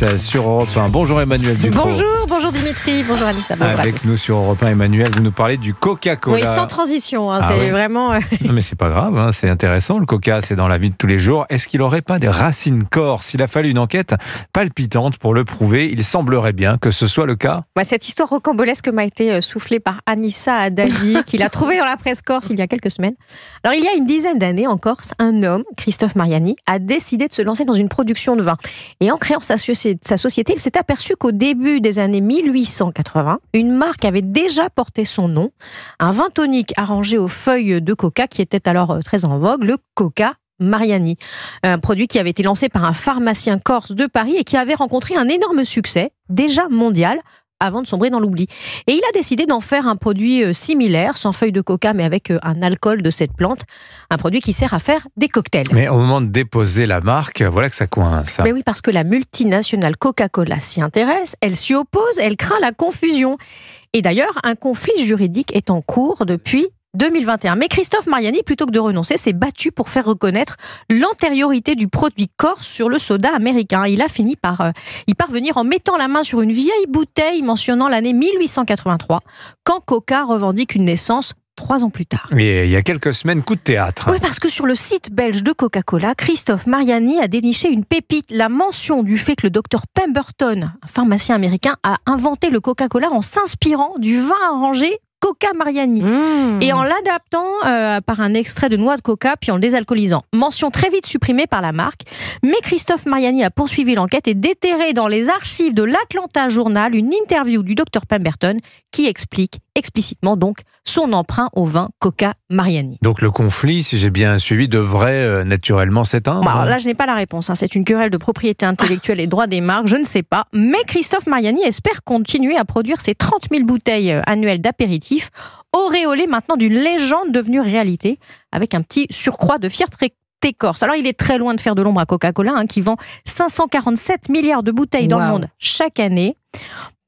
suite sur Europe 1. Bonjour Emmanuel Ducrot. Bonjour Dimitri, bonjour Anissa. Bonjour avec nous sur Europe 1, Emmanuel, vous nous parlez du Coca-Cola. Oui, sans transition, c'est oui. Vraiment... Non mais c'est pas grave, c'est intéressant, le Coca c'est dans la vie de tous les jours. Est-ce qu'il n'aurait pas des racines corses? Il a fallu une enquête palpitante pour le prouver, il semblerait bien que ce soit le cas. Cette histoire rocambolesque m'a été soufflée par Anissa Haddadi, qu'il a trouvée dans la presse corse il y a quelques semaines. Alors il y a une dizaine d'années en Corse, un homme, Christophe Mariani, a décidé de se lancer dans une production de vin. Et en créant sa société, il s'est aperçu qu'au début des années 1880, une marque avait déjà porté son nom, un vin tonique arrangé aux feuilles de coca qui était alors très en vogue, le Coca Mariani. Un produit qui avait été lancé par un pharmacien corse de Paris et qui avait rencontré un énorme succès, déjà mondial, avant de sombrer dans l'oubli. Et il a décidé d'en faire un produit similaire, sans feuilles de coca, mais avec un alcool de cette plante, un produit qui sert à faire des cocktails. Mais au moment de déposer la marque, voilà que ça coince. Mais oui, parce que la multinationale Coca-Cola s'y intéresse, elle s'y oppose, elle craint la confusion. Et d'ailleurs, un conflit juridique est en cours depuis 2021. Mais Christophe Mariani, plutôt que de renoncer, s'est battu pour faire reconnaître l'antériorité du produit corse sur le soda américain. Il a fini par y parvenir en mettant la main sur une vieille bouteille mentionnant l'année 1883, quand Coca revendique une naissance 3 ans plus tard. Et il y a quelques semaines, coup de théâtre. Oui, parce que sur le site belge de Coca-Cola, Christophe Mariani a déniché une pépite, la mention du fait que le docteur Pemberton, un pharmacien américain, a inventé le Coca-Cola en s'inspirant du vin arrangé Coca Mariani, et en l'adaptant par un extrait de noix de coca, puis en le désalcoolisant. Mention très vite supprimée par la marque, mais Christophe Mariani a poursuivi l'enquête et déterré dans les archives de l'Atlanta Journal une interview du docteur Pemberton qui explique explicitement donc son emprunt au vin Coca Mariani. Donc le conflit, si j'ai bien suivi, devrait naturellement s'éteindre. Alors là, je n'ai pas la réponse. C'est une querelle de propriété intellectuelle et droit des marques, je ne sais pas. Mais Christophe Mariani espère continuer à produire ses 30 000 bouteilles annuelles d'apéritifs, auréolées maintenant d'une légende devenue réalité, avec un petit surcroît de fierté corse. Alors il est très loin de faire de l'ombre à Coca-Cola, qui vend 547 milliards de bouteilles dans le monde chaque année.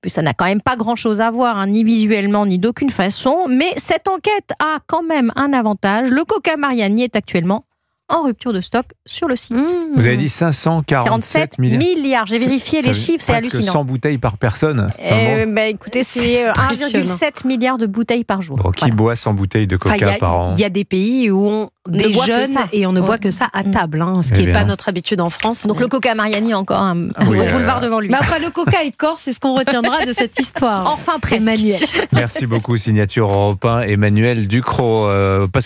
Ça n'a quand même pas grand-chose à voir, ni visuellement, ni d'aucune façon. Mais cette enquête a quand même un avantage. Le Coca Mariani est actuellement en rupture de stock sur le site. Vous avez dit 547 milliards. J'ai vérifié les chiffres, c'est hallucinant. Presque 100 bouteilles par personne. Écoutez, c'est 1,7 milliard de bouteilles par jour. Bon, qui boit 100 bouteilles de coca par an? Il y a des pays où on déjeune et on ne boit que ça à table, ce qui n'est pas notre habitude en France. Donc le Coca Mariani, encore un boulevard devant lui. Mais enfin, le Coca est corse, c'est ce qu'on retiendra de cette histoire. Enfin, presque. Emmanuel. Merci beaucoup, signature Europe 1, Emmanuel Ducrot.